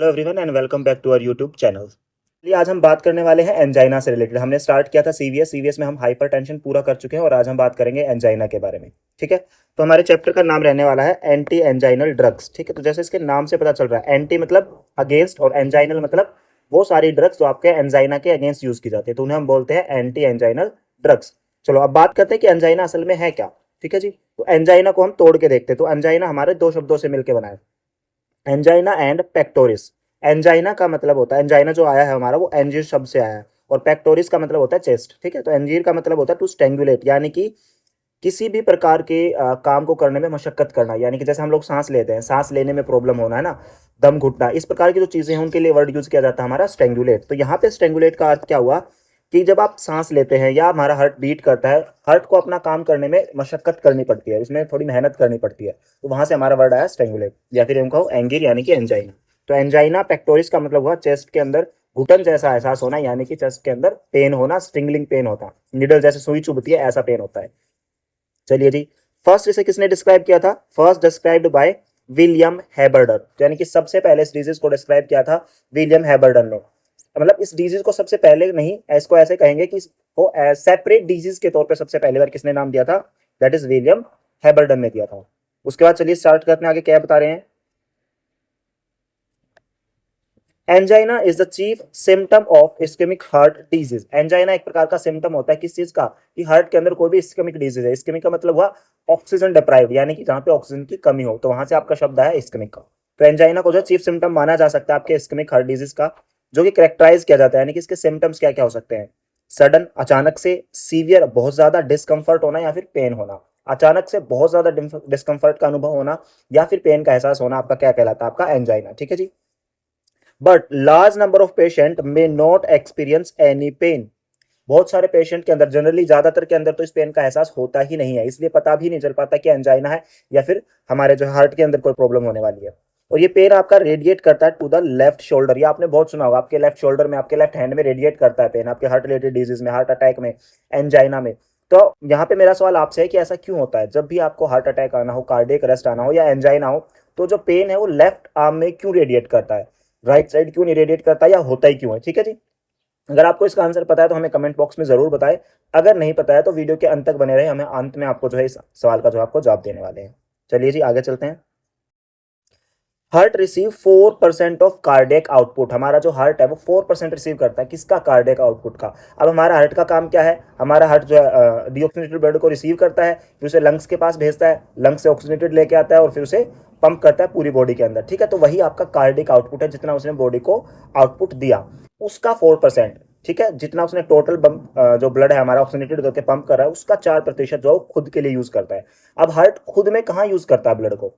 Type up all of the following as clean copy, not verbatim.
Hello everyone and welcome back to our YouTube channel. चलिए आज हम बात करने वाले हैं एंजाइना से रिलेटेड। हमने स्टार्ट किया था सीवीएस में हम हाइपरटेंशन पूरा कर चुके हैं और आज हम बात करेंगे एंजाइना के बारे में। ठीक है, तो हमारे चैप्टर का नाम रहने वाला है एंटी एंजाइनल ड्रग्स। ठीक है, तो जैसे इसके नाम से पता चल रहा है, एंटी मतलब अगेंस्ट और एंजाइनल मतलब वो सारी ड्रग्स जो आपके एंजाइना के अगेंस्ट यूज की जाती है, तो उन्हें हम बोलते हैं एंटी एंजाइनल ड्रग्स। चलो अब बात करते हैं कि एंजाइना असल में है क्या। ठीक है जी, तो एंजाइना को हम तोड़ के देखते हैं। तो एंजाइना हमारे दो शब्दों से मिलकर बना है, एंजाइना एंड पेक्टोरिस। एंजाइना का मतलब होता है, एंजाइना जो आया है हमारा वो एंजीर शब्द से आया है, और पेक्टोरिस का मतलब होता है चेस्ट। ठीक है, तो एंजीर का मतलब होता है टू स्ट्रेंगुलेट, यानी कि किसी भी प्रकार के काम को करने में मशक्कत करना, यानी कि जैसे हम लोग सांस लेते हैं, सांस लेने में प्रॉब्लम होना है ना, दम घुटना, इस प्रकार की जो चीजें हैं उनके लिए वर्ड यूज किया जाता है हमारा स्ट्रेंगुलेट। तो यहाँ पे स्ट्रेंगुलेट का अर्थ क्या हुआ कि जब आप सांस लेते हैं या हमारा हार्ट बीट करता है, हार्ट को अपना काम करने में मशक्कत करनी पड़ती है, उसमें थोड़ी मेहनत करनी पड़ती है, तो वहां से हमारा वर्ड आया स्ट्रेंगुलेट, या फिर हम कहो एंगिर यानी कि एंजाइना। तो एंजाइना पेक्टोरिस का मतलब हुआ चेस्ट के अंदर घुटन जैसा एहसास होना, यानी कि चेस्ट के अंदर पेन होना, स्ट्रिंगलिंग पेन होता, निडल जैसे सुई चुभती है ऐसा पेन होता है। चलिए जी, फर्स्ट इसे किसने डिस्क्राइब किया था? फर्स्ट डिस्क्राइब्ड बाय विलियम हैबर्डन, यानी कि सबसे पहले इस डिजीज को डिस्क्राइब किया था विलियम हैबर्डन ने। मतलब इस डिजीज को सबसे पहले नहीं, इसको ऐसे कहेंगे कि इसको सेपरेट डिजीज के तौर पे सबसे पहली बार किसने नाम दिया था? दैट इज विलियम हैबर्डन ने दिया था। उसके बाद चलिए स्टार्ट करते हैं, आगे क्या बता रहे हैं। Angina is the chief symptom of ischemic heart disease. Angina एक प्रकार का सिम्टम होता है किस चीज का? कि हार्ट के अंदर कोई भी इस्केमिक डिजीज है। इस्केमिक का मतलब हुआ ऑक्सीजन डिप्राइव्ड, यानी कि जहां पे ऑक्सीजन की कमी हो, तो वहां से आपका शब्द आया इस्केमिक का। तो एंजाइना को जो चीफ सिम्टम माना जा सकता है आपके इस्केमिक हार्ट डिजीज का, जो कि करेक्टराइज किया जाता है, यानी कि इसके सिम्टम्स क्या क्या हो सकते हैं? सडन, अचानक से, सीवियर, बहुत ज्यादा डिस्कम्फर्ट होना या फिर पेन होना। अचानक से बहुत ज्यादा डिस्कम्फर्ट का अनुभव होना या फिर पेन का एहसास होना, आपका क्या कहलाता है? आपका एंजाइना। ठीक है जी, but large number of patient may not experience any pain. बहुत सारे पेशेंट के अंदर, जनरली ज्यादातर के अंदर तो इस पेन का एहसास होता ही नहीं है, इसलिए पता भी नहीं चल पाता कि एंजाइना है या फिर हमारे जो हार्ट के अंदर कोई प्रॉब्लम होने वाली है। और ये पेन आपका रेडिएट करता है टू द लेफ्ट शोल्डर। ये आपने बहुत सुना होगा, आपके लेफ्ट शोल्डर में, आपके लेफ्ट हैंड में रेडिएट करता है पेन, आपके हार्ट रिलेटेड डिजीज में, हार्ट अटैक में, एंजाइना में। तो यहाँ पे मेरा सवाल आपसे है कि ऐसा क्यों होता है? जब भी आपको हार्ट अटैक आना हो, कार्डियक अरेस्ट आना हो या एंजाइना हो, तो जो पेन है वो लेफ्ट आर्म में क्यों रेडिएट करता है, राइट साइड क्यों नहीं रेडिएट करता, या होता ही क्यों है? ठीक है जी, अगर आपको इसका आंसर पता है तो हमें कमेंट बॉक्स में जरूर बताएं। अगर नहीं पता है तो वीडियो के अंत तक बने रहे, हमें अंत में आपको जो है इस सवाल का जवाब देने वाले हैं। चलिए जी आगे चलते हैं। Heart receive 4% of cardiac output. हमारा जो हार्ट है वो 4% रिसीव करता है, किसका? कार्डियक आउटपुट का। अब हमारा हार्ट का काम क्या है? हमारा हार्ट जो है डीऑक्सीजनेटेड ब्लड को रिसीव करता है, फिर उसे लंग्स के पास भेजता है, लंग्स से ऑक्सीजनेटेड लेके आता है और फिर उसे पंप करता है पूरी बॉडी के अंदर। ठीक है, तो वही आपका कार्डियक आउटपुट है, जितना उसने बॉडी को आउटपुट दिया उसका 4%। ठीक है, जितना उसने टोटल जो ब्लड है हमारा ऑक्सीजनेटेड करके पंप कर रहा है, उसका 4% जो खुद के लिए यूज करता है। अब हार्ट खुद में कहाँ यूज करता है ब्लड को?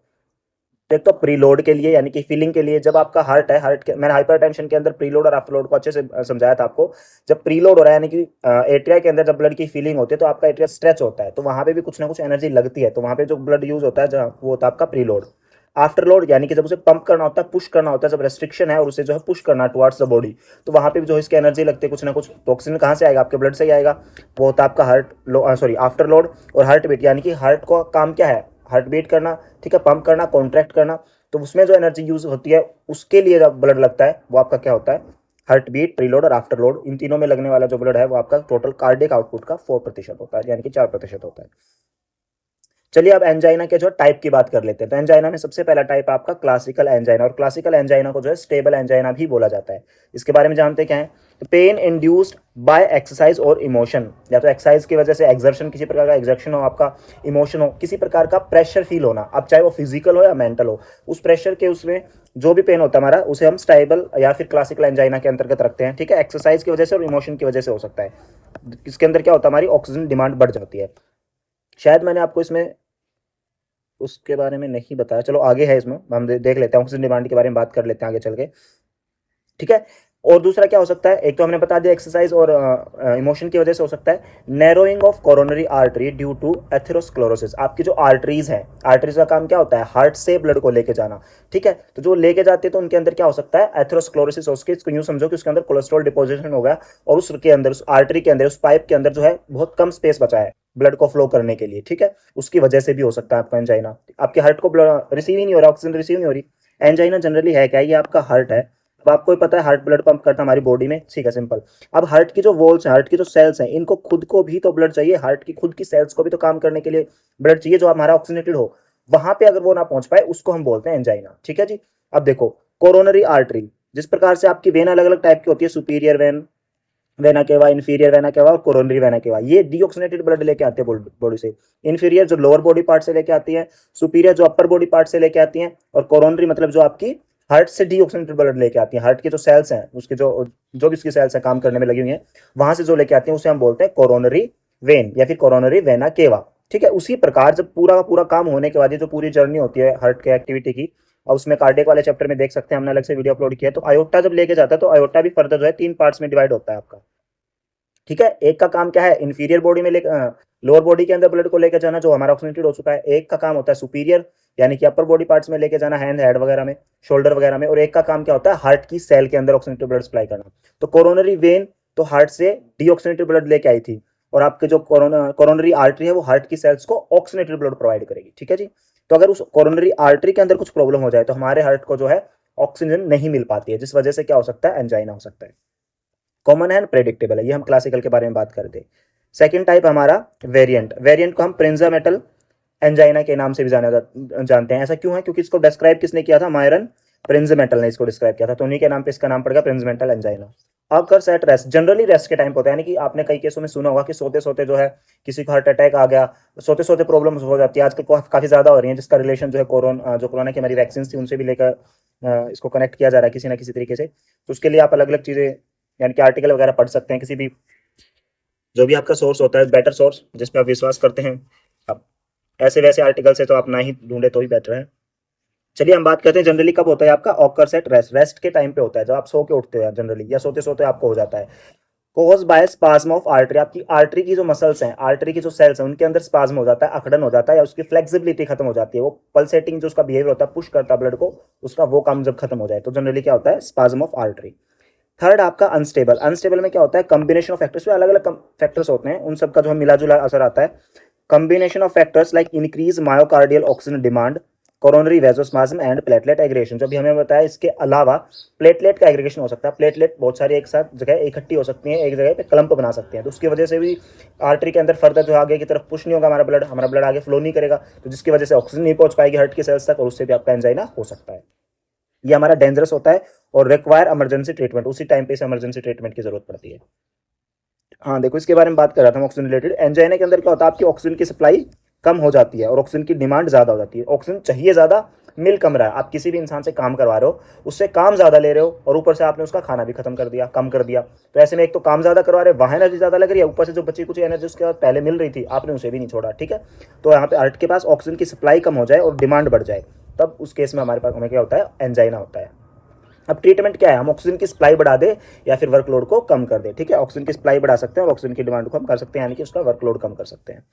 एक तो प्रीलोड के लिए, यानी कि फिलिंग के लिए। जब आपका हार्ट है, हार्ट के, मैंने हाइपरटेंशन के अंदर प्रीलोड और आफ्टरलोड को अच्छे से समझाया था आपको। जब प्रीलोड हो रहा है, यानी कि एट्रिया के अंदर जब ब्लड की फिलिंग होती है, तो आपका एट्रिया स्ट्रेच होता है, तो वहां पे भी कुछ ना कुछ एनर्जी लगती है, तो वहां पे जो ब्लड यूज होता है वो होता है आपका प्रीलोड। आफ्टरलोड यानी कि जब उसे पंप करना होता है, पुश करना होता है, जब रेस्ट्रिक्शन है और उसे जो है पुश करना टुवर्ड्स द बॉडी, तो वहां पे भी जो है इसकी एनर्जी लगती है कुछ ना कुछ। टॉक्सिन कहाँ से आएगा? आपके ब्लड से ही आएगा। वो होता है आपका आफ्टरलोड। और हार्ट बीट, यानी कि हार्ट का काम क्या है? हार्ट बीट करना, ठीक है, पंप करना, कॉन्ट्रैक्ट करना। तो उसमें जो एनर्जी यूज होती है उसके लिए जब ब्लड लगता है वो आपका क्या होता है? हार्ट बीट, प्रीलोड और आफ्टरलोड, इन तीनों में लगने वाला जो ब्लड है वो आपका टोटल कार्डियक आउटपुट का 4% होता है, यानी कि 4% होता है। चलिए अब एंजाइना के जो टाइप की बात कर लेते हैं। तो एंजाइना में सबसे पहला टाइप आपका क्लासिकल एंजाइना, और क्लासिकल एंजाइना को जो है स्टेबल एंजाइना भी बोला जाता है। इसके बारे में जानते क्या है? तो पेन इंड्यूस्ड बाय एक्सरसाइज और इमोशन, या तो एक्सरसाइज की वजह से एक्सर्शन, किसी प्रकार का एक्सर्शन हो, आपका इमोशन हो, किसी प्रकार का प्रेशर फील होना, अब चाहे वो फिजिकल हो या मेंटल हो, उस प्रेशर के उसमें जो भी पेन होता है हमारा, उसे हम स्टेबल या फिर क्लासिकल एंजाइना के अंतर्गत रखते हैं। ठीक है, एक्सरसाइज की वजह से और इमोशन की वजह से हो सकता है। इसके अंदर क्या होता है? हमारी ऑक्सीजन डिमांड बढ़ जाती है। शायद मैंने आपको इसमें उसके बारे में नहीं बताया, चलो आगे है, इसमें हम देख लेते हैं, ऑक्सीजन डिमांड के बारे में बात कर लेते हैं आगे चल के। ठीक है, और दूसरा क्या हो सकता है? एक तो हमने बता दिया एक्सरसाइज और इमोशन की वजह से हो सकता है narrowing of coronary artery due to atherosclerosis. आपकी जो आर्टरीज है, आर्टरीज का काम क्या होता है? हार्ट से ब्लड को लेके जाना। ठीक है, तो जो लेके जाते हैं तो उनके अंदर क्या हो सकता है? एथेरोस्क्लेरोसिस हो सकती है। इसको यूं समझो कि उसके अंदर कोलेस्ट्रॉल डिपोजिशन हो गया और उसके अंदर, उस आर्टरी के अंदर, उस पाइप के अंदर जो है बहुत कम स्पेस बचा है ब्लड को फ्लो करने के लिए। ठीक है, उसकी वजह से भी हो सकता है आपका एंजाइना। आपके हार्ट को ब्लड रिसीव ही नहीं हो रहा, ऑक्सीजन रिसीव नहीं हो रही, एंजाइना जनरली है क्या, ये आपका हार्ट है। अब आपको ही पता है हार्ट ब्लड पंप करता है हमारी बॉडी में, ठीक है, सिंपल। अब हार्ट की जो वॉल्स हैं, हार्ट की जो सेल्स हैं, इनको खुद को भी तो ब्लड चाहिए, हार्ट की खुद की सेल्स को भी तो काम करने के लिए ब्लड चाहिए जो हमारा ऑक्सीजनेटेड हो। वहां पे अगर वो ना पहुंच पाए उसको हम बोलते हैं एंजाइना, ठीक है जी। अब देखो कोरोनरी आर्टरी, जिस प्रकार से आपकी वेन अलग अलग टाइप की होती है, superior when, vena cava, inferior vena cava और कोरोनरी वेना केवा, ये डीऑक्सीनेटेड ब्लड लेके आते हैं बॉडी से। इंफीरियर जो लोअर बॉडी पार्ट से लेके आती है, सुपीरियर जो अपर बॉडी पार्ट से लेके आती हैं, और कोरोनरी मतलब जो आपकी हार्ट से डीऑक्सीनेटेड ब्लड लेके आती है, हार्ट के जो सेल्स हैं उसके जो जो भी उसकी सेल्स हैं काम करने में लगी हुई हैं, वहां से जो लेके आती हैं उसे हम बोलते हैं कोरोनरी वेन या फिर कोरोनरी वेना केवा, ठीक है। उसी प्रकार जब पूरा का पूरा काम होने के बाद ये जो पूरी जर्नी होती है हार्ट के एक्टिविटी की, और उसमें कार्डियक वाले चैप्टर में देख सकते हैं, हमने अलग से वीडियो अपलोड किया है, तो आयोटा जब लेके जाता है तो आयोटा भी फर्दर जो है 3 पार्ट्स में डिवाइड होता है आपका, ठीक है। एक का काम क्या है, इंफीरियर बॉडी में लोअर बॉडी के अंदर ब्लड को लेकर जाना जो हमारा ऑक्सीजनेटेड हो चुका है। एक का काम होता है सुपीरियर यानी कि अपर बॉडी पार्ट्स में लेके जाना, हैंड हेड वगैरह में, शोल्डर वगैरह में। और एक का काम क्या होता है, हार्ट की सेल के अंदर ऑक्सीजनेटेड ब्लड सप्लाई करना। तो कोरोनरी वेन तो हार्ट से डीऑक्सीजनेटेड ब्लड लेके आई थी, और आपके जो कोरोनरी आर्टरी है वो हार्ट की सेल्स को ऑक्सीजनेटेड ब्लड प्रोवाइड करेगी, ठीक है जी। तो अगर उस कोरोनरी आर्टरी के अंदर कुछ प्रॉब्लम हो जाए तो हमारे हार्ट को जो है ऑक्सीजन नहीं मिल पाती है, जिस वजह से क्या हो सकता है, एंजाइना हो सकता है। कॉमन है, प्रेडिक्टेबल है, ये हम क्लासिकल के बारे में बात करते हैं। सेकंड टाइप हमारा वेरिएंट, वेरिएंट को हम प्रिंजामेटल एंजाइना के नाम से भी जानते हैं। ऐसा क्यों है, क्योंकि इसको डिस्क्राइब किसने किया था, मायरन प्रिंजमेटल ने इसको डिस्क्राइब किया था, तो उन्हीं के नाम पे इसका नाम पड़ गया Prinzmetal angina. Occurs at rest, generally rest के टाइम पे होता है, यानी कि आपने कई केसों में सुना होगा कि सोते सोते जो है किसी को हार्ट अटैक आ गया, सोते सोते प्रॉब्लम हो जाती है, आजकल काफी ज्यादा हो रही है, जिसका रिलेशन जो है कोरोना की हमारी वैक्सीन थी उनसे भी लेकर इसको कनेक्ट किया जा रहा है किसी ना किसी तरीके से। तो उसके लिए आप अलग अलग चीजें यानी कि आर्टिकल वगैरह पढ़ सकते हैं, किसी भी जो भी आपका सोर्स होता है, बेटर सोर्स जिस पे आप विश्वास करते हैं। अब ऐसे वैसे आर्टिकल से तो आप ना ही ढूंढे तो ही बेटर है। चलिए हम बात करते हैं जनरली कब होता है आपका ऑकर्स एट रेस्ट, रेस्ट के टाइम पे होता है, जब आप सो के उठते हो जनरली, या सोते सोते आपको हो जाता है। Cause by spasm of artery, आपकी आर्टरी की जो मसल्स हैं, आर्टरी की जो सेल्स हैं, उनके अंदर स्पाज्म हो जाता है, अकड़न हो जाता है, या उसकी फ्लेक्सिबिलिटी खत्म हो जाती है, वो पल्सेटिंग जो उसका बिहेवियर होता है, पुश करता है ब्लड को, उसका वो काम जब खत्म हो जाए तो जनरली क्या होता है, स्पाज्म ऑफ आर्टरी। थर्ड आपका अनस्टेबल, अनस्टेबल में क्या होता है, कॉम्बिनेशन ऑफ फैक्टर्स, अलग अलग फैक्टर्स होते हैं, उन सबका जो है मिला जुला असर आता है। Combination of factors like increase myocardial oxygen demand, coronary vasospasm and platelet aggregation, जो भी हमें बताया इसके अलावा प्लेटलेट का एग्रीगेशन हो सकता है। प्लेटलेट बहुत सारी एक साथ जगह इकट्ठी हो सकती हैं, एक जगह पे क्लम्प बना सकते हैं, तो उसकी वजह से भी आर्टरी के अंदर फर्दर जो आगे की तरफ पुश नहीं होगा हमारा ब्लड आगे फ्लो नहीं करेगा, तो जिसकी वजह से ऑक्सीजन नहीं पहुंच पाएगी हार्ट की सेल्स तक, और उससे भी आपका एंजाइना हो सकता है। ये हमारा डेंजरस होता है और रिक्वायर इमरजेंसी ट्रीटमेंट, उसी टाइम पे इस इमरजेंसी ट्रीटमेंट की जरूरत पड़ती है। हाँ देखो इसके बारे में बात कर रहा था मैं, ऑक्सीजन रिलेटेड। एंजाइना के अंदर क्या होता है, आपकी ऑक्सीजन की सप्लाई कम हो जाती है और ऑक्सीजन की डिमांड ज्यादा हो जाती है। ऑक्सीजन चाहिए ज्यादा, मिल कम रहा है। आप किसी भी इंसान से काम करवा रहे हो, उससे काम ज्यादा ले रहे हो, और ऊपर से आपने उसका खाना भी खत्म कर दिया, कम कर दिया, तो ऐसे में एक तो काम ज्यादा करवा रहे हो, वहां एनर्जी ज्यादा लग रही है, ऊपर से जो बची कुछ एनर्जी उसके बाद पहले मिल रही थी आपने उसे भी नहीं छोड़ा, ठीक है। तो यहाँ पे हार्ट के पास ऑक्सीजन की सप्लाई कम हो जाए और डिमांड बढ़ जाए, तब उस केस में हमारे पास हमें क्या होता है, एंजाइना होता है। अब ट्रीटमेंट क्या है, हम ऑक्सीजन की सप्लाई बढ़ा दे या फिर वर्कलोड को कम कर दे, ठीक है। ऑक्सीजन की सप्लाई बढ़ा सकते हैं और ऑक्सीजन की डिमांड को हम कर सकते हैं, यानी कि उसका वर्कलोड कम कर सकते हैं।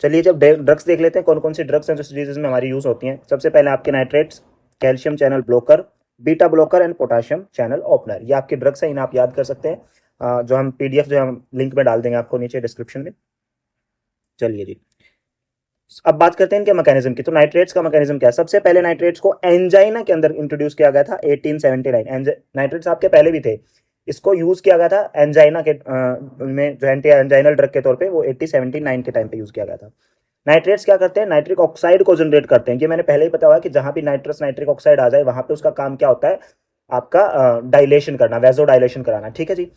चलिए जब ड्रग्स देख लेते हैं, कौन कौन सी ड्रग्स हैं जो डिजीज में हमारी यूज होती हैं। सबसे पहले आपके nitrates, calcium channel blocker, beta blocker and potassium channel opener, ये आपके ड्रग्स हैं, इन्हें आप याद कर सकते हैं। जो हम पीडीएफ जो हम लिंक में डाल देंगे आपको नीचे डिस्क्रिप्शन में। चलिए जी अब बात करते हैं इनके मैकेनिज्म की। तो नाइट्रेट्स का मैकेनिज्म क्या है, सबसे पहले नाइट्रेट्स को एंजाइना के अंदर इंट्रोड्यूस किया गया था 1879। नाइट्रेट्स आपके पहले भी थे, इसको यूज किया गया था एंजाइना के में जो एंटी एंजाइनल ड्रग के तौर पे, वो 1879 के टाइम पे यूज किया गया था। नाइट्रेट्स क्या करते हैं, नाइट्रिक ऑक्साइड को जनरेट करते हैं। ये मैंने पहले ही बताया कि जहां भी नाइट्रिक ऑक्साइड आ जाए वहां पे उसका काम क्या होता है, आपका डायलेशन करना, वेजो डायलेशन कराना, ठीक है जी।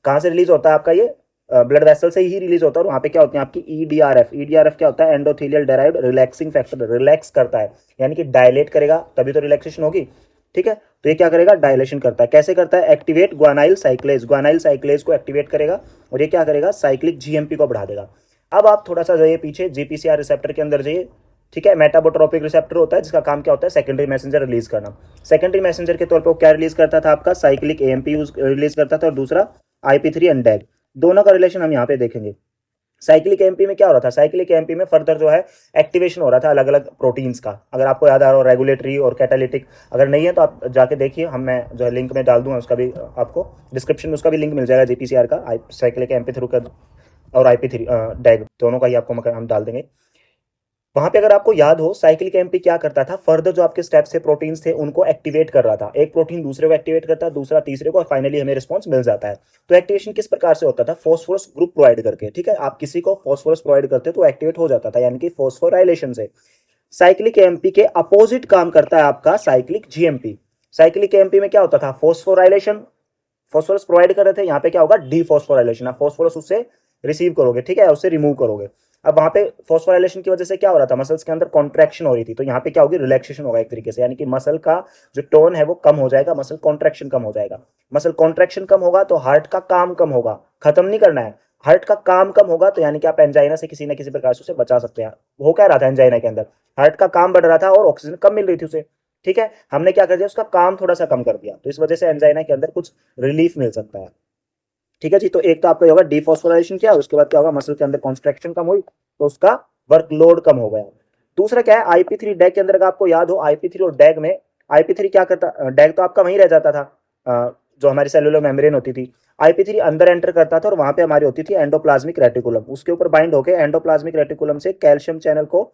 कहां से रिलीज होता है आपका ये, ब्लड वेसल से ही रिलीज होता है, और वहां पे क्या होती है आपकी ईडीआरएफ। ईडीआरएफ क्या होता है, endothelial derived relaxing factor, relax करता है, यानी कि डायलेट करेगा तभी तो रिलैक्सेशन होगी, ठीक है। तो ये क्या करेगा, डायलेशन करता है। कैसे करता है, एक्टिवेट ग्वानाइल साइक्लेज, ग्वानाइल साइक्लेज को एक्टिवेट करेगा, और ये क्या करेगा, साइक्लिक जीएमपी को बढ़ा देगा। अब आप थोड़ा सा जाइए पीछे, जीपीसीआर रिसेप्टर के अंदर जाइए, ठीक है। मेटाबोट्रोपिक रिसेप्टर होता है जिसका काम क्या होता है, सेकेंडरी मैसेंजर रिलीज करना। सेकेंडरी मैसेंजर के तौर पर वो क्या रिलीज करता था, आपका साइक्लिक एएमपी रिलीज करता था, और दूसरा IP3 एंड डैग। दोनों का रिलेशन हम यहाँ पे देखेंगे। साइक्लिक एमपी में क्या हो रहा था, साइक्लिक एमपी में फर्दर जो है एक्टिवेशन हो रहा था अलग अलग प्रोटीन्स का। अगर आपको याद आ रहा हो, रेगुलेटरी और कैटालिटिक, अगर नहीं है तो आप जाके देखिए, हम मैं जो है लिंक में डाल दूंगा, उसका भी आपको डिस्क्रिप्शन में उसका भी लिंक मिल जाएगा, जीपीसीआर का, साइक्लिक एमपी थ्रू का और IP3 डैग, दोनों का ही आपको हम डाल देंगे। वहां पे अगर आपको याद हो साइक्लिक एमपी क्या करता था, फर्दर जो आपके स्टेप्स थे प्रोटीन्स थे उनको एक्टिवेट कर रहा था, एक प्रोटीन दूसरे को एक्टिवेट करता है, दूसरा तीसरे को, और फाइनली हमें रिस्पॉन्स मिल जाता है। तो एक्टिवेशन किस प्रकार से होता था, फॉस्फोरस ग्रुप प्रोवाइड करके, ठीक है, आप किसी को फॉस्फोरस प्रोवाइड करते तो एक्टिवेट हो जाता था, यानी कि फॉस्फोराइलेशन से। साइक्लिक एमपी के अपोजिट काम करता है आपका साइक्लिक जीएमपी। साइक्लिक एमपी में क्या होता था, फॉस्फोराइलेशन, फॉस्फोरस प्रोवाइड कर रहे थे, यहाँ पे क्या होगा, डीफॉस्फोराइलेशन, आप फॉस्फोरस उससे रिसीव करोगे, ठीक है, उससे रिमूव करोगे। अब वहां पे फॉस्फोराइलेशन की वजह से क्या हो रहा था, मसल्स के अंदर कॉन्ट्रैक्शन हो रही थी, तो यहाँ पे क्या होगी, रिलैक्सेशन होगा एक तरीके से, यानी कि मसल का जो टोन है वो कम हो जाएगा, मसल कॉन्ट्रैक्शन कम हो जाएगा। मसल कॉन्ट्रैक्शन कम होगा तो हार्ट का काम कम होगा, खत्म नहीं करना है, हार्ट का काम कम होगा, तो यानी कि आप एंजाइना से किसी न किसी प्रकार से उसे बचा सकते हैं। हो क्या रहा था एंजाइना के अंदर, हार्ट का काम बढ़ रहा था और ऑक्सीजन कम मिल रही थी उसे, ठीक है, हमने क्या कर दिया, उसका काम थोड़ा सा कम कर दिया, तो इस वजह से एंजाइना के अंदर कुछ रिलीफ मिल सकता है। ठीक है जी, तो एक तो आपका होगा डिफॉस्फोराइलेशन, क्या उसके बाद क्या होगा, मसल के अंदर कॉन्स्ट्रक्शन कम हुई तो उसका वर्कलोड कम हो गया। दूसरा क्या है, आईपी3 डैग के अंदर, अगर आपको याद हो आईपी3 और डैग में, आईपी3 क्या करता, डैग तो आपका वहीं रह जाता था, जो हमारी सेलुलर मेम्ब्रेन होती थी, आईपी3 अंदर एंटर करता था और वहां पे हमारी होती थी एंडोप्लाज्मिक रेटिकुलम, उसके ऊपर बाइंड होकर एंडोप्लाज्मिक रेटिकुलम से कैल्शियम चैनल को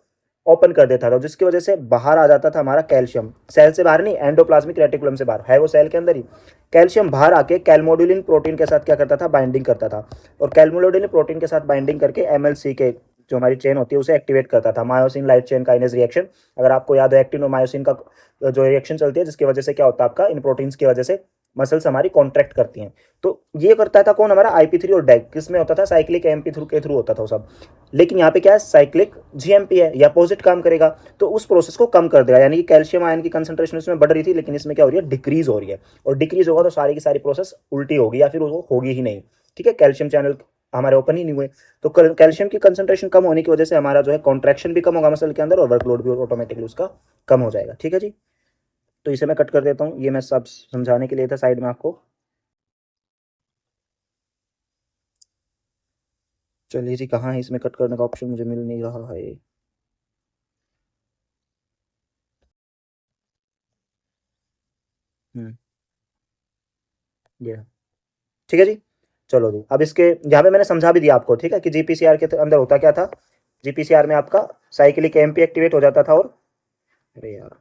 ओपन कर देता था, जिसकी वजह से बाहर आ जाता था हमारा कैल्शियम, सेल से बाहर नहीं, एंडोप्लाज्मिक रेटिकुलम से बाहर, है वो सेल के अंदर ही। कैल्शियम बाहर आके कैलमोडुलिन प्रोटीन के साथ क्या करता था, बाइंडिंग करता था, और कैलमोडुलिन प्रोटीन के साथ बाइंडिंग करके एमएलसी के जो हमारी चेन होती है उसे एक्टिवेट करता था, myosin light chain kinase reaction. अगर आपको याद है एक्टिन और मायोसिन का जो रिएक्शन चलती है, जिसकी वजह से क्या होता है आपका, इन प्रोटीन्स की वजह से मसल्स हमारी कॉन्ट्रैक्ट करती हैं। तो ये करता था कौन, हमारा आईपी3 और डैग, किस में होता था, साइक्लिक एमपी थ्रू के थ्रू होता था वो सब। लेकिन यहाँ पे क्या है, साइक्लिक जीएमपी है, ये अपोजिट काम करेगा, तो उस प्रोसेस को कम कर देगा, यानी कि कैल्शियम आयन की कंसंट्रेशन इसमें बढ़ रही थी, लेकिन इसमें क्या हो रही है, डिक्रीज हो रही है, और डिक्रीज होगा तो सारी की सारी प्रोसेस उल्टी होगी या फिर वो होगी ही नहीं, ठीक है, कैल्शियम चैनल हमारे ओपन ही नहीं हुए, तो कैल्शियम की कंसंट्रेशन कम होने की वजह से हमारा जो है कॉन्ट्रैक्शन भी कम होगा मसल के अंदर, और वर्कलोड भी ऑटोमेटिकली उसका कम हो जाएगा। ठीक है जी, तो इसे मैं कट कर देता हूँ, ये मैं सब समझाने के लिए था साइड में आपको। चलिए जी, कहाँ है, इसमें कट करने का ऑप्शन मुझे मिल नहीं रहा है। हम्म, ये रहा। ठीक है जी, चलो जी, अब इसके यहाँ पे मैंने समझा भी दिया आपको, ठीक है, कि जीपीसीआर के अंदर होता क्या था, जीपीसीआर में आपका साइक्लिक एएमपी एक्टिवेट हो जाता था, और अरे यार,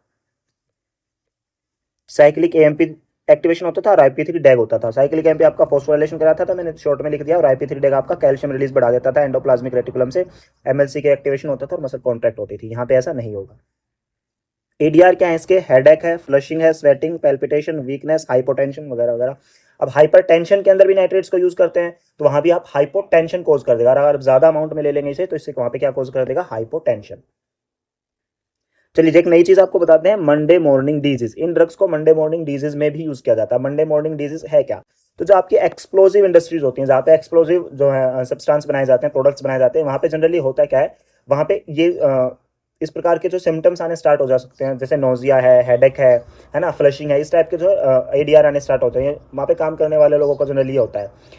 साइक्लिक एएमपी एक्टिवेशन होता था और आईपी3 डैग होता था। साइक्लिक एएमपी आपका फॉस्फोराइलेशन कराता था, मैंने शॉर्ट में लिख दिया, और आईपी3 डैग आपका कैल्शियम रिलीज बढ़ा देता था एंडोप्लाज्मिक रेटिकुलम से, एमएलसी के एक्टिवेशन होता था और मसल कॉन्ट्रैक्ट होती थी। यहाँ पे ऐसा नहीं होगा। एडीआर क्या है इसके, हेडेक है, फ्लशिंग है, स्वेटिंग, पैल्पिटेशन, वीकनेस, हाइपोटेंशन वगैरह वगैरह। अब हाइपरटेंशन के अंदर भी नाइट्रेट्स को यूज करते हैं, तो वहां भी आप हाइपोटेंशन कोज कर देगा, अगर ज्यादा अमाउंट में ले लेंगे इसे तो इससे वहां पे क्या कोज कर देगा, हाइपोटेंशन। चलिए एक नई चीज आपको बताते हैं, मंडे मॉर्निंग डिजीज, इन ड्रग्स को मंडे मॉर्निंग डिजीज में भी यूज किया जाता है। मंडे मॉर्निंग डिजीज है क्या, तो जो आपकी एक्सप्लोसिव इंडस्ट्रीज होती हैं, जहाँ पे एक्सप्लोसिव जो है सब्सटेंस बनाए जाते हैं, प्रोडक्ट्स बनाए जाते हैं, वहां पे जनरली होता क्या है, वहां पे ये इस प्रकार के जो सिम्टम्स आने स्टार्ट हो जा सकते हैं, जैसे नोजिया है, हेडेक है ना, फ्लशिंग है, इस टाइप के जो एडीआर आने स्टार्ट होते हैं, वहाँ पे काम करने वाले लोगों को जनरली होता है।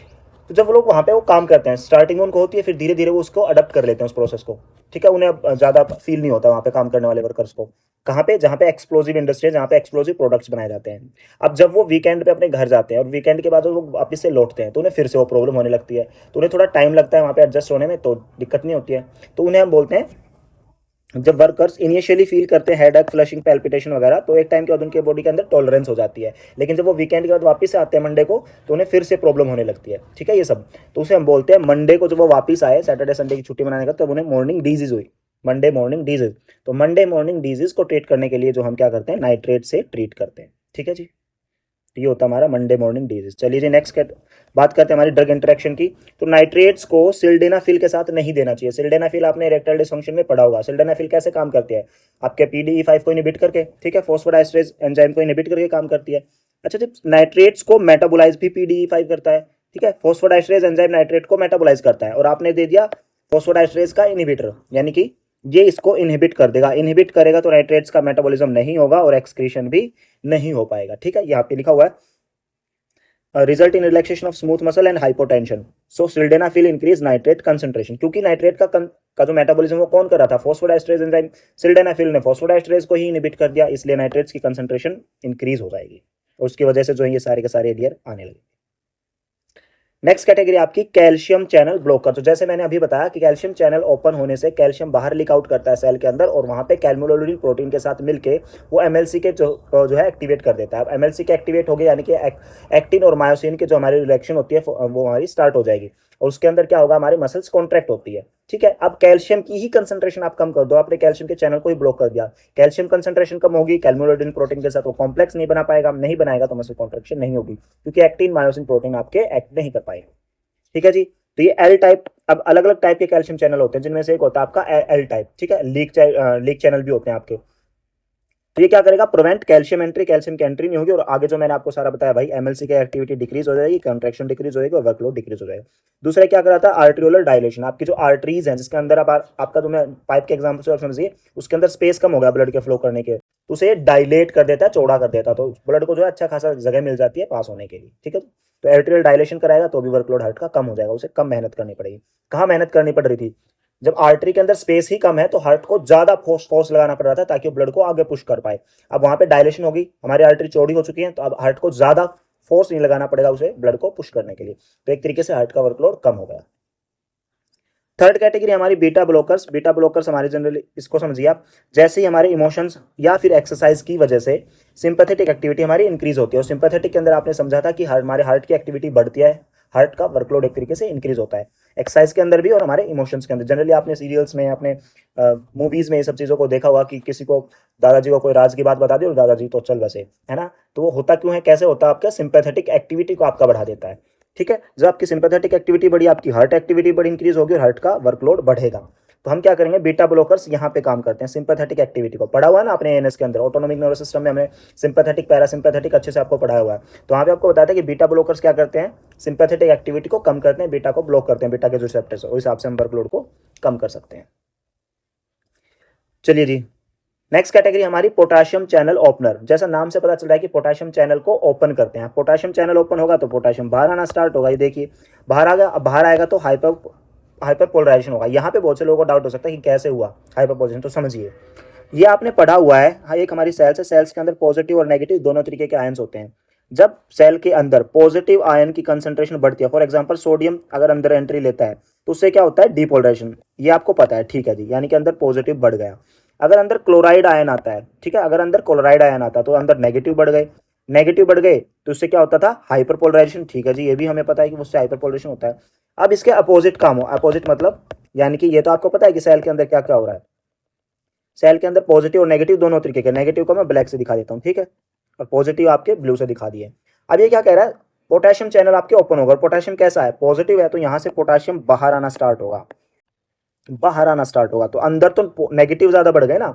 तो जब वो लोग वहाँ पे वो काम करते हैं, स्टार्टिंग में उनको होती है, फिर धीरे धीरे वो उसको अडप्ट कर लेते हैं उस प्रोसेस को, ठीक है, उन्हें अब ज़्यादा फील नहीं होता वहाँ पे काम करने वाले वर्कर्स को। कहाँ पे, जहाँ पे एक्सप्लोसिव इंडस्ट्री है, जहाँ पे एक्सप्लोसिव प्रोडक्ट्स बनाए जाते हैं। अब जब वो वीकेंड पे अपने घर जाते हैं और वीकेंड के बाद वो वापस से लौटते हैं, तो उन्हें फिर से वो प्रॉब्लम होने लगती है, तो उन्हें थोड़ा टाइम लगता है वहाँ पे एडजस्ट होने में, तो दिक्कत नहीं होती है। तो उन्हें हम बोलते हैं, जब वर्कर्स इनिशियली फील करते हैं हेडेक, फ्लशिंग, पैल्पिटेशन वगैरह, तो एक टाइम के बाद उनके बॉडी के अंदर टॉलरेंस हो जाती है, लेकिन जब वो वीकेंड के बाद वापस से आते हैं मंडे को, तो उन्हें फिर से प्रॉब्लम होने लगती है, ठीक है, ये सब। तो उसे हम बोलते हैं मंडे को जब वो वापस आए, सैटरडे संडे की छुट्टी मनाने का, तब उन्हें मॉर्निंग डिजीज हुई, मंडे मॉर्निंग डिजीज। तो मंडे मॉर्निंग डिजीज को ट्रीट करने के लिए जो हम क्या करते हैं, नाइट्रेट से ट्रीट करते हैं। ठीक है जी, ये होता है हमारा मंडे मॉर्निंग डिजीज। चलिए जी, नेक्स्ट बात करते हैं हमारी ड्रग इंटरेक्शन की। तो नाइट्रेट्स को सिल्डेनाफिल के साथ नहीं देना चाहिए। सिल्डेनाफिल आपने इरेक्टाइल डिसफंक्शन में पढ़ा होगा। सिल्डेनाफिल कैसे काम करती है, आपके पीडीई5 को इनहिबिट करके, ठीक है, फॉस्फोडाइस्ट्रेज एंजाइम को इनहिबिट करके काम करती है। अच्छा, जब नाइट्रेट्स को मेटाबोलाइज भी पीडीई5 करता है, ठीक है, फॉस्फोडाइस्ट्रेज एंजाइम नाइट्रेट को मेटाबोलाइज करता है, और आपने दे दिया फॉस्फोडाइस्ट्रेज का इनहिबिटर, यानी कि ये इसको इनहिबिट कर देगा, इनहिबिट करेगा तो नाइट्रेट्स का मेटाबॉलिज्म नहीं होगा और एक्सक्रीशन भी नहीं हो पाएगा। ठीक है, यहाँ पे लिखा हुआ है result in relaxation of smooth muscle and hypotension. So sildenafil increase nitrate concentration, क्योंकि नाइट्रेट का जो मेटाबॉलिज्म वो कौन कर रहा था, फॉस्फोडाइस्ट्रेज एंजाइम। सिल्डेनाफिल ने फॉस्फोडाइस्ट्रेज को ही इनहिबिट कर दिया, इसलिए नाइट्रेट्स की कंसंट्रेशन इंक्रीज हो जाएगी, और उसकी वजह से जो है ये सारे के सारे एडियर आने लगे। नेक्स्ट कैटेगरी आपकी कैल्शियम चैनल ब्लॉकर। तो जैसे मैंने अभी बताया कि कैल्शियम चैनल ओपन होने से कैल्शियम बाहर लीक आउट करता है सेल के अंदर, और वहां पे कैल्मुलोलिन प्रोटीन के साथ मिलके वो एमएलसी के जो है एक्टिवेट कर देता है। अब एमएलसी के एक्टिवेट हो गए यानी कि एक्टिन और मायोसिन की जो हमारी रिएक्शन होती है वो हमारी स्टार्ट हो जाएगी, और उसके अंदर क्या होगा, हमारी मसल्स कॉन्ट्रैक्ट होती है। ठीक है, अब कैल्शियम की ही कंसंट्रेशन आप कम कर दो, आपने कैल्शियम के चैनल को ही ब्लॉक कर दिया, कैल्शियम कंसंट्रेशन कम होगी, कैल्मुलोलिन प्रोटीन के साथ वो कॉम्प्लेक्स नहीं बना पाएगा, नहीं बनाएगा तो मसल कॉन्ट्रैक्शन नहीं होगी, क्योंकि एक्टिन मायोसिन प्रोटीन आपके एक्ट नहीं कर पाएगा। ठीक है जी। तो ये एल टाइप, अब अलग अलग टाइप के कैल्शियम चैनल होते हैं, जिनमें से एक होता है आपका एल टाइप। ठीक है, लीक चैनल भी होते हैं आपके। तो ये क्या करेगा, प्रिवेंट कैल्शियम एंट्री, कैल्शियम की एंट्री नहीं होगी, और आगे जो मैंने आपको सारा बताया भाई, एमएलसी की एक्टिविटी डिक्रीज हो जाएगी, कंट्रैक्शन डिक्रीज होगी और वर्कलोड डिक्रीज हो जाएगा। दूसरा क्या कराता है, आर्ट्रियोलर डायलेशन। आपकी जो आर्टरीज हैं जिसके अंदर आपका जो मैं पाइप के एग्जाम्पल से समझिए, उसके अंदर स्पेस कम हो गया ब्लड के फ्लो करने के, तो उसे डायलेट कर देता है, चौड़ा कर देता है, तो ब्लड को जो है अच्छा खासा जगह मिल जाती है पास होने के लिए। ठीक है, तो आर्ट्रियल डायलेशन कराएगा तो भी वर्कलोड हार्ट का कम हो जाएगा, उसे कम मेहनत करनी पड़ेगी। कहाँ मेहनत करनी पड़ रही थी, जब आर्टरी के अंदर स्पेस ही कम है तो हार्ट को ज्यादा फोर्स लगाना पड़ रहा था ताकि वो ब्लड को आगे पुश कर पाए। अब वहां पे डायलेशन होगी, हमारी आर्टरी चौड़ी हो चुकी है, तो अब हार्ट को ज्यादा फोर्स नहीं लगाना पड़ेगा उसे ब्लड को पुश करने के लिए, तो एक तरीके से हार्ट का वर्कलोड कम हो गया। थर्ड कैटेगरी हमारी बीटा ब्लॉकर्स। बीटा ब्लॉकर्स हमारे जनरली, इसको समझिए आप, जैसे ही हमारे इमोशंस या फिर एक्सरसाइज की वजह से सिंपैथेटिक एक्टिविटी हमारी इंक्रीज होती है, और सिंपैथेटिक के अंदर आपने समझा था कि हमारे हार्ट की एक्टिविटी बढ़ती है, हार्ट का वर्कलोड एक तरीके से इंक्रीज होता है एक्सरसाइज के अंदर भी और हमारे इमोशंस के अंदर। जनरली आपने सीरियल्स में, अपने मूवीज में ये सब चीज़ों को देखा हुआ कि किसी को, दादाजी को कोई राज की बात बता दी और दादाजी तो चल बसे, है ना। तो वो होता क्यों है, कैसे होता है, आपका सिंपैथेटिक एक्टिविटी को आपका बढ़ा देता है। ठीक है, जब आपकी सिंपैथेटिक एक्टिविटी बढ़ी, आपकी हार्ट एक्टिविटी बड़ी इंक्रीज होगी और हार्ट का वर्कलोड बढ़ेगा। तो हम क्या करेंगे, बीटा ब्लॉकर्स यहाँ पे काम करते हैं सिंपैथेटिक एक्टिविटी को। पढ़ा हुआ है ना आपने एएनएस के अंदर, ऑटोनॉमिक नर्वस सिस्टम में हमने सिंपैथेटिक पैरासिम्पैथेटिक अच्छे से आपको पढ़ाया हुआ है। तो वहाँ पे आपको बताया था कि बीटा ब्लॉकर्स क्या करते हैं, सिंपैथेटिक एक्टिविटी को कम करते हैं, बीटा को ब्लॉक करते हैं, बीटा के जो रिसेप्टर्स है उस हिसाब से हम वर्कलोड को कम कर सकते हैं। चलिए जी, नेक्स्ट कैटेगरी हमारी पोटेशियम चैनल ओपनर। जैसा नाम से पता चल रहा है कि पोटेशियम चैनल को ओपन करते हैं। पोटेशियम चैनल ओपन होगा तो पोटेशियम बाहर आना स्टार्ट होगा। ये देखिए बाहर आ गया, अब बाहर आएगा तो हाइपर पोलराइजेशन होगा। यहाँ पे बहुत से लोगों को डाउट हो सकता है कि कैसे हुआ हाइपर पोलराइजेशन, तो समझिए ये आपने पढ़ा हुआ है। हाँ, एक हमारी सेल्स है, सेल्स के अंदर पॉजिटिव और नेगेटिव दोनों तरीके के आयन्स होते हैं। जब सेल के अंदर पॉजिटिव आयन की कंसंट्रेशन बढ़ती है, फॉर एग्जांपल सोडियम अगर अंदर एंट्री लेता है तो उससे क्या होता है, डीपोलराइजेशन। ये आपको पता है, ठीक है जी, यानी कि अंदर पॉजिटिव बढ़ गया। अगर अंदर क्लोराइड आयन आता है, ठीक है, अगर अंदर क्लोराइड आयन आता है तो अंदर नेगेटिव बढ़ गए, नेगेटिव बढ़ गए तो उससे क्या होता था, हाइपर पोलराइजेशन। ठीक है जी, ये भी हमें पता है कि उससे हाइपर पोलराइजेशन होता है। अब इसके अपोजिट काम हो, अपोजिट मतलब यानी कि ये तो आपको पता है कि सेल के अंदर क्या क्या हो रहा है। सेल के अंदर पॉजिटिव और नेगेटिव दोनों तरीके के, नेगेटिव को मैं ब्लैक से दिखा देता हूँ, ठीक है, और पॉजिटिव आपके ब्लू से दिखा दिए। अब ये क्या कह रहा है, पोटेशियम चैनल आपके ओपन होगा। पोटेशियम कैसा है, पॉजिटिव है, तो यहाँ से पोटेशियम बाहर आना स्टार्ट होगा, बाहर आना स्टार्ट होगा। तो अंदर तो नेगेटिव ज्यादा बढ़ गए ना,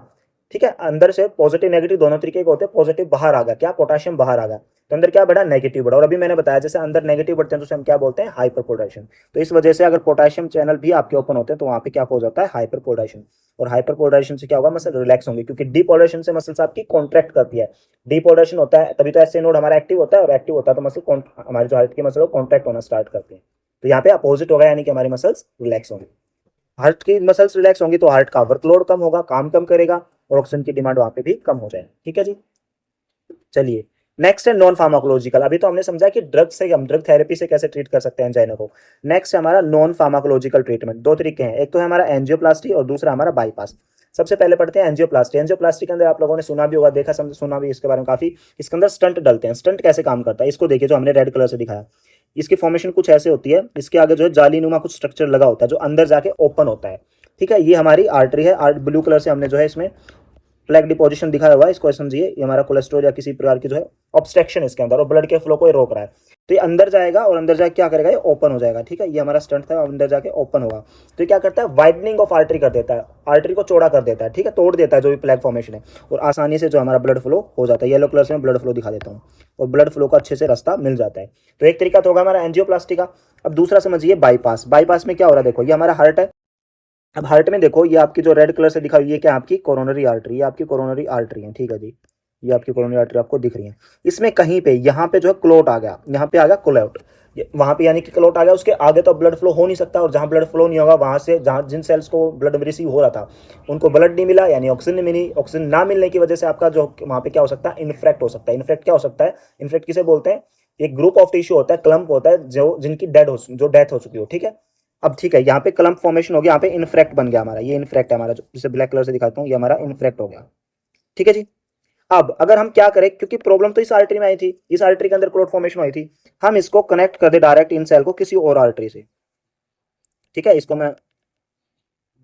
ठीक है, अंदर से पॉजिटिव नेगेटिव दोनों तरीके के होते हैं। पॉजिटिव बाहर आ गया, क्या, पोटेशियम बाहर आ गया, तो अंदर क्या बढ़ा, नेगेटिव बढ़ा। और अभी मैंने बताया जैसे अंदर नेगेटिव बढ़ते हैं तो उसे हम क्या बोलते हैं, हाइपर पोलराइजेशन। तो इस वजह से अगर पोटेशियम चैनल भी आपके ओपन होते हैं तो वहां पे क्या हो जाता है, हाइपर पोलराइजेशन। और हाइपर पोलराइजेशन से क्या होगा, मसल रिलैक्स होंगे, क्योंकि डीपोलराइजेशन से मसल्स आपकी कॉन्ट्रैक्ट करती है। डीपोलराइजेशन होता है तभी तो एसए नोड हमारा एक्टिव होता है, और एक्टिव होता है तो मसल, हमारी जो हार्ट की मसल कॉन्ट्रैक्ट होना स्टार्ट करते हैं। तो यहाँ पे अपोजिट होगा, यानी कि हमारी मसल्स रिलैक्स होंगी। हार्ट की मसल्स रिलैक्स होंगी तो हार्ट का वर्कलोड कम होगा, काम कम करेगा, और ऑक्सीजन की डिमांड वहां पे भी कम हो जाए। ठीक है जी, चलिए नेक्स्ट है नॉन फार्माकोलॉजिकल। अभी तो हमने समझा कि ड्रग से, हम ड्रग थेरेपी से कैसे ट्रीट कर सकते हैं एंजाइना को। नेक्स्ट है हमारा नॉन फार्माकोलॉजिकल ट्रीटमेंट। दो तरीके हैं, एक तो है हमारा एंजियोप्लास्टी और दूसरा हमारा बाईपास। सबसे पहले पढ़ते हैं एंजियोप्लास्टी। एंजियोप्लास्टी के अंदर आप लोगों ने सुना भी होगा, देखा समझ, सुना भी इसके बारे में काफी। इसके अंदर स्टंट डलते हैं। स्टंट कैसे काम करता है, इसको देखिए, जो हमने रेड कलर से दिखाया, इसकी फॉर्मेशन कुछ ऐसे होती है, इसके आगे जो है जालीनुमा कुछ स्ट्रक्चर लगा होता है जो अंदर जाके ओपन होता है। ठीक है, ये हमारी आर्टरी है, ब्लू कलर से हमने जो है इसमें प्लेग डिपोजिशन दिखाया हुआ है, इसको समझिए, ये हमारा कोलेस्ट्रॉल या किसी प्रकार की जो है ऑब्स्ट्रक्शन इसके अंदर, और ब्लड के फ्लो को ये रोक रहा है। तो ये अंदर जाएगा और अंदर जाके क्या करेगा, ये ओपन हो जाएगा। ठीक है, ये हमारा स्टंट था, अंदर जाके ओपन होगा। तो ये क्या करता है, वाइडनिंग ऑफ आर्टरी कर देता है, आर्टरी को चौड़ा कर देता है। ठीक है, तोड़ देता है जो भी प्लेग फॉर्मेशन है, और आसानी से जो हमारा ब्लड फ्लो हो जाता है। येलो कलर से मैं ब्लड फ्लो दिखा देता हूँ, और ब्लड फ्लो का अच्छे से रास्ता मिल जाता है। तो एक तरीका तो होगा हमारा एंजियोप्लास्टी का। अब दूसरा समझिए बाईपास। बाईपास में क्या हो रहा है, देखो ये हमारा हार्ट है। अब हार्ट में देखो, ये आपकी जो रेड कलर से दिखा हुई है, क्या आपकी कोरोनरी आर्टरी, ये आपकी कोरोनरी आर्टरी है। ठीक है जी, ये आपकी कोरोनरी आर्टरी आपको दिख रही है। इसमें कहीं पे यहाँ पे जो है क्लोट आ गया, यहाँ पे आ गया क्लोट, वहां पे यानी कि क्लोट आ गया, उसके आगे तो ब्लड फ्लो हो नहीं सकता, और जहां ब्लड फ्लो नहीं होगा वहां से, जहां जिन सेल्स को ब्लड रिसीव हो रहा था उनको ब्लड नहीं मिला, यानी ऑक्सीजन नहीं मिली। ऑक्सीजन ना मिलने की वजह से आपका जो वहां पे क्या हो सकता है, इन्फ्रेक्ट हो सकता है। इन्फ्रेक्ट क्या हो सकता है, इन्फ्रेक्ट किसे बोलते हैं, एक ग्रुप ऑफ टिश्यू होता है, क्लम्प होता है जो जिनकी जो डेथ हो चुकी हो, ठीक है। अब ठीक है, यहाँ पे क्लम्प फॉर्मेशन हो गया, यहाँ पे इनफ्रेक्ट बन गया हमारा, ये इनफ्रेक्ट है हमारा, जो जिसे ब्लैक कलर से दिखाता हूँ, ये हमारा इनफ्रेक्ट हो गया, ठीक है जी। अब अगर हम क्या करें, क्योंकि प्रॉब्लम तो इस आर्टरी में आई थी, इस आर्टरी के अंदर क्लोट फॉर्मेशन हुई थी, हम इसको कनेक्ट कर दे डायरेक्ट इन सेल को किसी और आर्टरी से, ठीक है। इसको मैं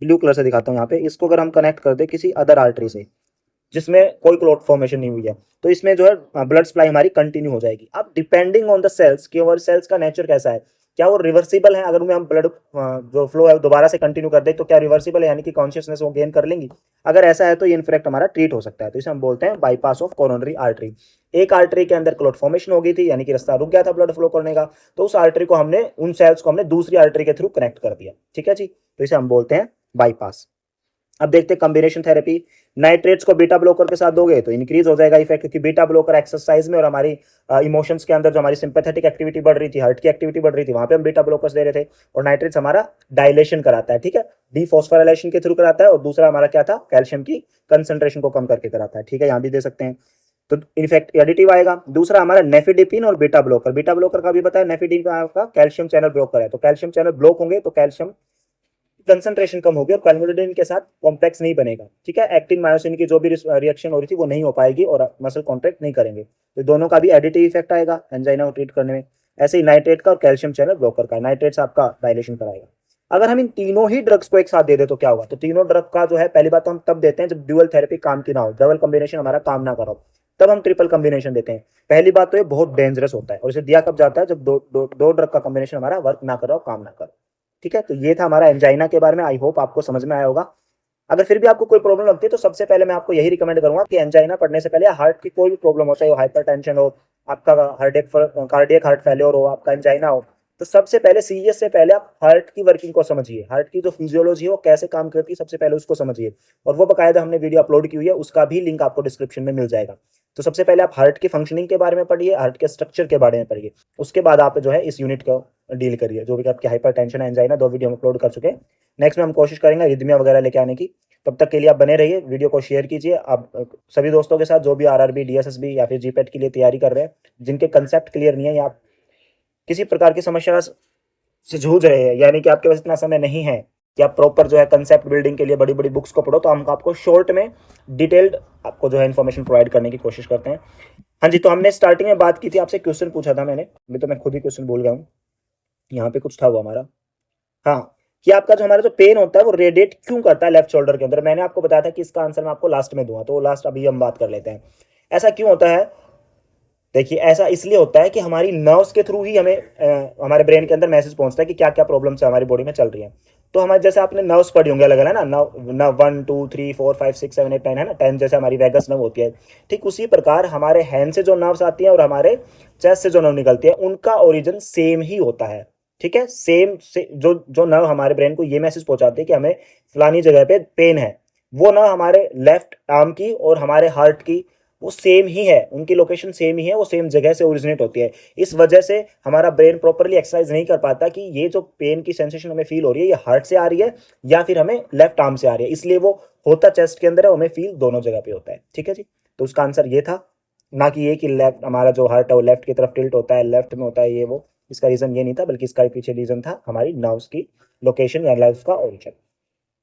ब्लू कलर से दिखाता हूँ यहाँ पे, इसको अगर हम कनेक्ट कर दे किसी अदर आर्टरी से जिसमें कोई क्लोट फॉर्मेशन नहीं हुई है, तो इसमें जो है ब्लड सप्लाई हमारी कंटिन्यू हो जाएगी। अब डिपेंडिंग ऑन द सेल्स कि हमारे सेल्स का नेचर कैसा है, क्या वो रिवर्सिबल है, अगर उनमें हम ब्लड जो फ्लो है दोबारा से कंटिन्यू कर दे तो क्या रिवर्सिबल है, यानी कि कॉन्शियसनेस वो गेन कर लेंगी, अगर ऐसा है तो ये इनफेक्ट हमारा ट्रीट हो सकता है। तो इसे हम बोलते हैं बाईपास ऑफ कोरोनरी आर्टरी। एक आर्टरी के अंदर क्लोट फॉर्मेशन हो गई थी, यानी कि रास्ता रुक गया था ब्लड फ्लो करने का, तो उस आर्टरी को हमने, उन सेल्स को हमने दूसरी आर्टरी के थ्रू कनेक्ट कर दिया, ठीक है जी। तो इसे हम बोलते हैं बाईपास। अब देखते हैं कॉम्बिनेशन थेरेपी। नाइट्रेट्स को बीटा ब्लॉकर के साथ दोगे तो इंक्रीज हो जाएगा इफेक्ट, क्योंकि बीटा ब्लॉकर एक्सरसाइज में और हमारी इमोशंस के अंदर जो हमारी सिंपैथेटिक एक्टिविटी बढ़ रही थी, हार्ट की एक्टिविटी बढ़ रही थी, वहां पे हम बीटा ब्लॉकर्स दे रहे थे। और नाइट्रेट्स हमारा डायलेशन कराता है, ठीक है, डीफॉस्फोराइलेशन के थ्रू कराता है, और दूसरा हमारा क्या था, कैल्शियम की कंसंट्रेशन को कम करके कराता है, ठीक है, यहाँ भी दे सकते हैं। तो इफेक्ट एडिटिव आएगा। दूसरा हमारा नेफिडिपिन और बीटा ब्लॉकर, बीटा ब्लॉकर का भी बताया, नेफिडिपिन का कैल्शियम चैनल ब्लॉकर है, तो कैल्शियम चैनल ब्लॉक होंगे तो कैल्शियम कंसंट्रेशन कम होगी और क्लैमिडोडिन के साथ कॉम्प्लेक्स नहीं बनेगा, ठीक है। एक्टिन मायोसिन की जो भी रिएक्शन हो रही थी वो नहीं हो पाएगी और मसल कॉन्ट्रैक्ट नहीं करेंगे, तो दोनों का भी एडिटिव इफेक्ट आएगा एंजाइना को ट्रीट करने में। ऐसे ही नाइट्रेट का और कैल्शियम चैनल ब्लॉकर का, नाइट्रेट्स आपका डायलेशन कराएगा। अगर हम इन तीनों ही ड्रग्स को एक साथ दे दे तो क्या होगा, तो तीनों ड्रग का जो है, पहली बात तो हम तब देते हैं जब ड्यूअल थेरेपी काम की ना हो, डबल कॉम्बिनेशन हमारा काम ना करो, तब हम ट्रिपल कॉम्बिनेशन देते हैं। पहली बात तो ये बहुत डेंजरस होता है, और इसे दिया कब जाता है, जब दो ड्रग का कॉम्बिनेशन हमारा वर्क ना करो, काम ना करो, ठीक है। तो ये था हमारा एंजाइना के बारे में, आई होप आपको समझ में आया होगा। अगर फिर भी आपको कोई प्रॉब्लम लगती है तो सबसे पहले मैं आपको यही रिकमेंड करूंगा कि एंजाइना पढ़ने से पहले, हार्ट की कोई भी प्रॉब्लम हो, चाहे वो हाइपरटेंशन हो, आपका कार्डियक हार्ट फेलियर हो, आपका एंजाइना हो, तो सबसे पहले सीरियस से पहले आप हार्ट की वर्किंग को समझिए, हार्ट की जो फिजियोलॉजी है वो कैसे काम करती है, सबसे पहले उसको समझिए। और वो बकायदा हमने वीडियो अपलोड की हुई है, उसका भी लिंक आपको डिस्क्रिप्शन में मिल जाएगा। तो सबसे पहले आप हार्ट की फंक्शनिंग के बारे में पढ़िए, हार्ट के स्ट्रक्चर के बारे में पढ़िए, उसके बाद आप जो है इस यूनिट को डील करिए, जो भी आपकी हाइपरटेंशन है, एंजाइना, 2 वीडियो हम अपलोड कर चुके हैं। नेक्स्ट में हम कोशिश करेंगे रिदमिया वगैरह लेके आने की। तब तक के लिए आप बने रहिए, वीडियो को शेयर कीजिए आप सभी दोस्तों के साथ जो भी आरआरबी, डीएसएसबी या फिर जीपेट के लिए तैयारी कर रहे हैं, जिनके कंसेप्ट क्लियर नहीं है या किसी प्रकार की समस्या से जूझ रहे हैं, यानी कि आपके पास इतना समय नहीं है कि आप प्रॉपर जो है कंसेप्ट बिल्डिंग के लिए बड़ी बड़ी बुक्स को पढ़ो, तो हम आपको शॉर्ट में डिटेल्ड आपको जो है इन्फॉर्मेशन प्रोवाइड करने की कोशिश करते हैं। हाँ जी, तो हमने स्टार्टिंग में बात की थी, आपसे क्वेश्चन पूछा था मैंने, अभी तो मैं खुद ही क्वेश्चन भूल गया हूँ, यहाँ पे कुछ था वो हमारा, हाँ, कि आपका जो हमारा जो पेन होता है वो रेडिएट क्यों करता है लेफ्ट शोल्डर के अंदर। मैंने आपको बताया था कि इसका आंसर मैं आपको लास्ट में दूंगा, तो लास्ट अभी हम बात कर लेते हैं। ऐसा क्यों होता है, देखिए ऐसा इसलिए होता है कि हमारी नर्व्स के थ्रू ही हमें हमारे ब्रेन के अंदर मैसेज पहुंचता है कि क्या क्या प्रॉब्लम्स हमारी बॉडी में चल रही है। तो हमारे जैसे आपने नर्व्स पढ़ी होंगे अलग अलग, है ना, नर्व 1 2 3 4 5 6 7 8 9, है ना, 10 जैसे हमारी वेगस नर्व होती है, ठीक उसी प्रकार हमारे हैंड से जो नर्व्स आती हैं और हमारे चेस्ट से जो नर्व निकलती है उनका ओरिजिन सेम ही होता है, ठीक है। सेम से जो जो नर्व हमारे ब्रेन को ये मैसेज पहुंचाते हैं कि हमें फलानी जगह पे पेन है, वो नर्व हमारे लेफ्ट आर्म की और हमारे हार्ट की वो सेम ही है, उनकी लोकेशन सेम ही है, वो सेम जगह से ओरिजिनेट होती है। इस वजह से हमारा ब्रेन प्रॉपरली एक्सरसाइज नहीं कर पाता कि ये जो पेन की सेंसेशन हमें फील हो रही है ये हार्ट से आ रही है या फिर हमें लेफ्ट आर्म से आ रही है, इसलिए वो होता चेस्ट के अंदर है, हमें फील दोनों जगह पे होता है, ठीक है जी। तो उसका आंसर ये था, ना कि ये कि लेफ्ट हमारा जो हार्ट है वो लेफ्ट की तरफ टिल्ट होता है, लेफ्ट में होता है ये वो, इसका रीजन ये नहीं था, बल्कि इसका पीछे रीजन था हमारी नर्व्स की लोकेशन या नर्व्स का ओरिजिन।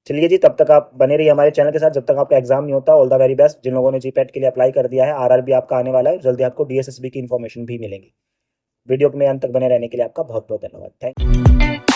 चलिए जी, तब तक आप बने रहिए हमारे चैनल के साथ, जब तक आपका एग्जाम नहीं होता। ऑल द वेरी बेस्ट जिन लोगों ने जीपेट के लिए अप्लाई कर दिया है, आरआरबी आपका आने वाला है, जल्दी आपको डीएसएसबी की इन्फॉर्मेशन भी मिलेंगी। वीडियो में अंत तक बने रहने के लिए आपका बहुत बहुत धन्यवाद, थैंक यू।